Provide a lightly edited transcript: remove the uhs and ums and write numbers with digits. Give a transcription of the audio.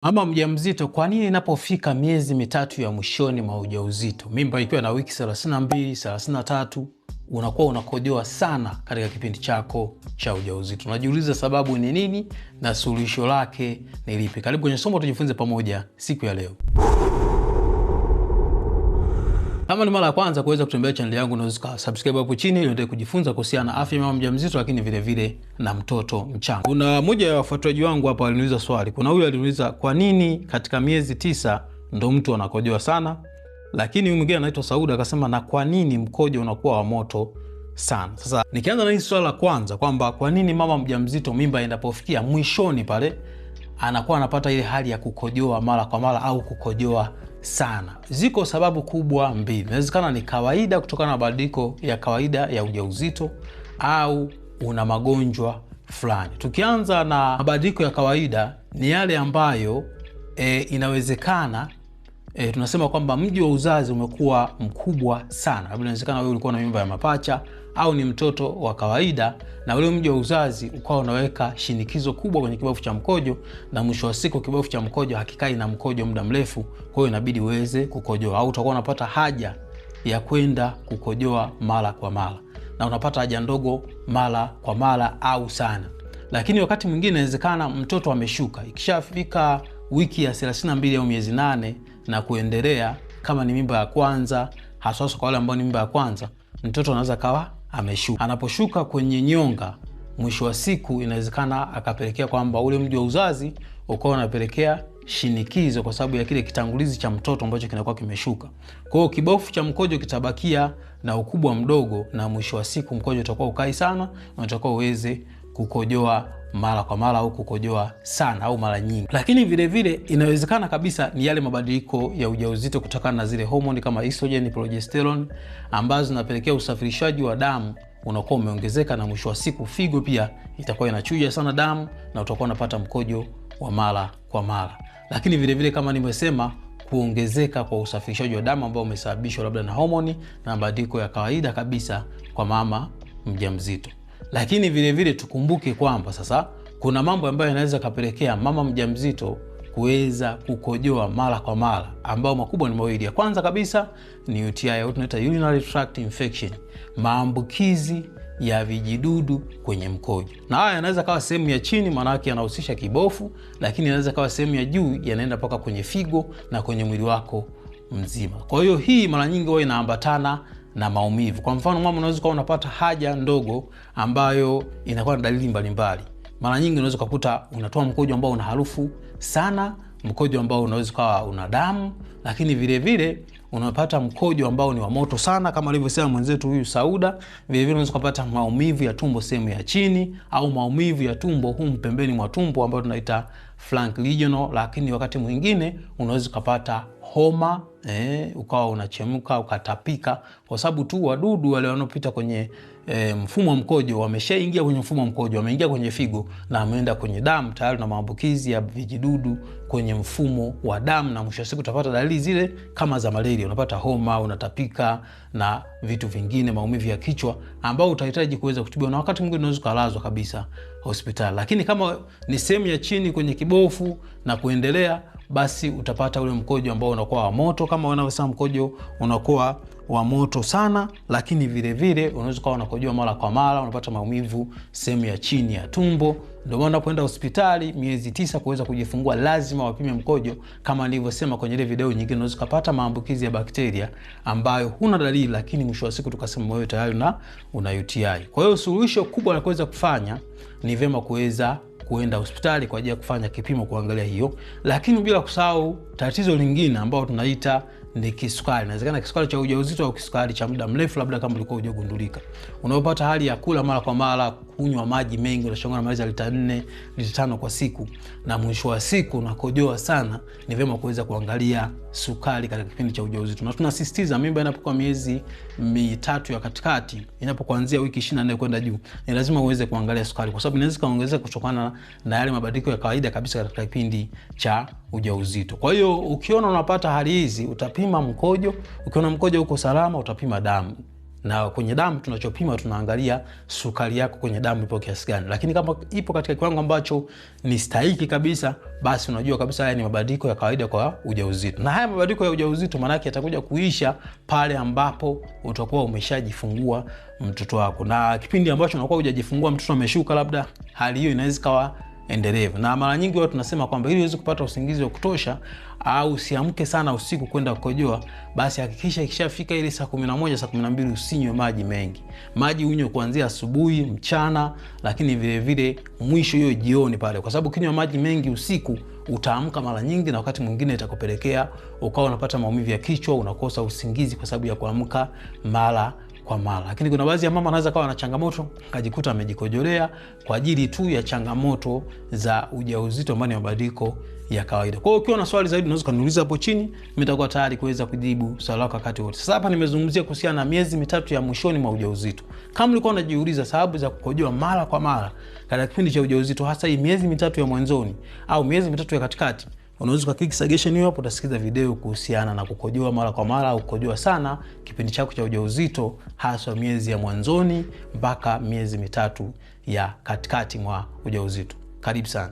Mama mjamzito, kwa nini inapofika miezi mitatu ya mwishoni mwa ujauzito, mimba ikiwa na wiki 32, 33, unakuwa unakojoa sana katika kipindi chako cha ujauzito? Unajiuliza sababu ni nini na suluhisho lake ni lipi? Karibu kwenye somo tujifunze pamoja siku ya leo. Kama ni mara ya kwanza kuweza kutembea channel yangu, unaweza subscribe hapo chini ili uendelee kujifunza kuhusiana na afya ya mama mjamzito, lakini vile vile na mtoto mchanga. Kuna mmoja ya wafuatiliaji wangu hapa aliniuliza swali. Kuna huyu aliniuliza kwa nini katika miezi 9 ndo mtu anakojoa sana? Lakini huyu mwingine anaitwa Sauda akasema na kwa nini mkojo unakuwa wa moto sana? Sasa nikianza na hili swali la kwanza kwamba kwa nini mama mjamzito mimba inapofikia mwishoni pale anakuwa anapata ile hali ya kukojoa mara kwa mara au kukojoa sana. Ziko sababu kubwa mbili. Inawezekana ni kawaida kutokana na mabadiliko ya kawaida ya ujauzito au una magonjwa fulani. Tukianza na mabadiliko ya kawaida, ni yale ambayo inawezekana tunasema kwamba mji wa uzazi umekuwa mkubwa sana. Labda inawezekana wewe ulikuwa na mimba ya mapacha au ni mtoto wa kawaida, na ule mji wa uzazi ukawa unaweka shinikizo kubwa kwenye kibofu cha mkojo, na mwisho wa siku kibofu cha mkojo hakikai na mkojo muda mrefu, kwa hiyo inabidi uweze kukojoa, au utakuwa unapata haja ya kwenda kukojoa mara kwa mara, na unapata haja ndogo mara kwa mara au sana. Lakini wakati mwingine inawezekana mtoto ameshuka, ikishafika wiki ya 32 au miezi 8 na kuendelea, kama ni mimba ya kwanza, hasa kwa wale ambao ni mimba ya kwanza, mtoto anaweza kawa ameshuka. Anaposhuka kwenye nyonga, mwisho wa siku inawezekana akapelekea kwamba ule mji wa uzazi ukawa unapelekea shinikizo kwa sababu ya kile kitangulizi cha mtoto ambacho kinakuwa kimeshuka. Kwa hiyo kibofu cha mkojo kitabakia na ukubwa mdogo, na mwisho wa siku mkojo utakuwa ukai sana na utakuwa uweze kukojoa mara kwa mara au kukojoa sana au mara nyingi. Lakini vile vile inawezekana kabisa ni yale mabadiliko ya ujauzito kutokana na zile homoni kama estrogen, progesterone ambazo zinapelekea usafirishaji wa damu unakuwa umeongezeka, na mwisho wa siku figo pia itakuwa inachuja sana damu na utakuwa unapata mkojo wa mara kwa mara. Lakini vile vile kama nimesema, kuongezeka kwa usafirishaji wa damu ambao umesababishwa labda na homoni na mabadiliko ya kawaida kabisa kwa mama mjamzito. Lakini vile vile tukumbuke kwamba sasa kuna mambo ambayo yanaweza kapelekea mama mjamzito kuweza kukojoa mara kwa mara, ambao makubwa ni mawili. Ya kwanza kabisa ni UTI au tunaita urinary tract infection, maambukizi ya vijidudu kwenye mkojo. Na haya yanaweza kawa sehemu ya chini, maana yake yanahusisha kibofu, lakini yanaweza kawa sehemu ya juu, yanaenda mpaka kwenye figo na kwenye mwili wako mzima. Kwa hiyo hii mara nyingi huwa inaambatana na maumivu. Kwa mfano, mama unaweza kuwa unapata haja ndogo ambayo inakuwa na dalili mbalimbali. Mara nyingi unaweza kukuta unatoa mkojo ambao una harufu sana, mkojo ambao unaweza kuwa una damu, lakini vile vile unapata mkojo ambao ni wa moto sana kama alivyosema mwenzetu huyu Sauda. Vile vile unaweza kupata maumivu ya tumbo sehemu ya chini, au maumivu ya tumbo humu pembeni mwa tumbo ambayo tunaita flank regional. Lakini wakati mwingine unaweza kupata homa, ukawa unachemka, ukatapika, kwa sababu tu wadudu wale wanaopita kwenye mfumo wa mkojo wameshaingia kwenye mfumo wa mkojo, wameingia kwenye figo na wameenda kwenye damu, tayari na maambukizi ya vijidudu kwenye mfumo wa damu, na mwisho wa siku utapata dalili zile kama za malaria. Unapata homa, unatapika na vitu vingine, maumivu ya kichwa ambao utahitaji kuweza kutibiwa, na wakati mwingine unaweza kulazwa kabisa hospitali. Lakini kama ni sehemu ya chini kwenye kibofu na kuendelea, basi utapata ule mkojo ambao unakuwa wa moto, kama wanavyosema mkojo unakuwa wa moto sana. Lakini vile vile unaweza kuwa unakojoa mara kwa mara, unapata maumivu sehemu ya chini ya tumbo. Ndio maana unapoenda hospitali miezi 9 kuweza kujifungua, lazima wapime mkojo. Kama nilivyosema kwenye ile video nyingine, unaweza kupata maambukizi ya bakteria ambayo huna dalili, lakini mwisho wa siku tukasema wewe tayari una UTI. Kwa hiyo suluhisho kubwa la kuweza kufanya ni vyema kuweza kuenda hospitali kwa ajili ya kufanya kipimo kuangalia hiyo. Lakini bila kusahau tatizo lingine ambalo tunaita ni kisukari. Inawezekana kisukari cha ujauzito au kisukari cha muda mrefu, labda kama ulikuwa hujagundulika. Unapopata hali ya kula mara kwa mara, kunywa maji mengi, unashangaa unamaliza lita 4, lita 5 kwa siku, na mwisho wa siku unakojoa sana, ni vyema kuweza kuangalia sukari katika kipindi cha ujauzito. Na tunasisitiza mimba inapokuwa miezi 3 ya katikati, inapokuanzia wiki 24 kwenda juu, ni lazima uweze kuangalia sukari, kwa sababu inaweza kaongezeka kutokana na yale mabadiliko ya kawaida kabisa katika kipindi cha ujauzito. Kwa hiyo ukiona unapata hali hizi, utapima mkojo. Ukiona mkojo uko salama, utapima damu. Na kwenye damu tunachopima, tunaangalia sukari yako kwenye damu ipo kiasi gani. Lakini kama ipo katika kiwango ambacho ni stahiki kabisa, basi unajua kabisa haya ni mabadiliko ya kawaida kwa ujauzito. Na haya mabadiliko ya ujauzito maana yake yatakuja kuisha pale ambapo utakuwa umeshajifungua mtoto wako. Na kipindi ambacho unakuwa hujajifungua mtoto ameshuka, labda hali hiyo inaweza kawa endelevu. Na mara nyingi watu tunasema kwamba ili uweze kupata usingizi wa kutosha au usiamke sana usiku kwenda kukojoa, basi hakikisha ikishafika ile saa 11 saa 12 usinywe maji mengi. Maji unywe kuanzia asubuhi, mchana, lakini vile vile mwisho hiyo jioni pale, kwa sababu kinywa maji mengi usiku utaamka mara nyingi, na wakati mwingine itakupelekea ukawa unapata maumivu ya kichwa, unakosa usingizi kwa sababu ya kuamka mara kwa mara. Lakini kuna baadhi ya mama anaweza kawa na changamoto akajikuta amejikojolea kwa ajili tu ya changamoto za ujauzito ambao ni mabadiliko ya kawaida. Kwa hiyo ukiwa na swali zaidi unaweza kuniuliza hapo chini, mimi nitakuwa tayari kuweza kujibu swali lako wakati wote. Sasa hapa nimezungumzia kuhusiana na miezi mitatu ya mwishoni mwa ujauzito. Kama ulikuwa unajiuliza sababu za kukojoa mara kwa mara katika kipindi cha ujauzito, hasa hii miezi mitatu ya mwanzoni au miezi mitatu ya katikati, unaweza kuklik suggestion hiyo hapo, utasikiza video kuhusiana na kukojoa mara kwa mara au kukojoa sana kipindi chako cha ujauzito, hasa miezi ya mwanzoni mpaka miezi mitatu ya katikati mwa ujauzito. Karibu sana.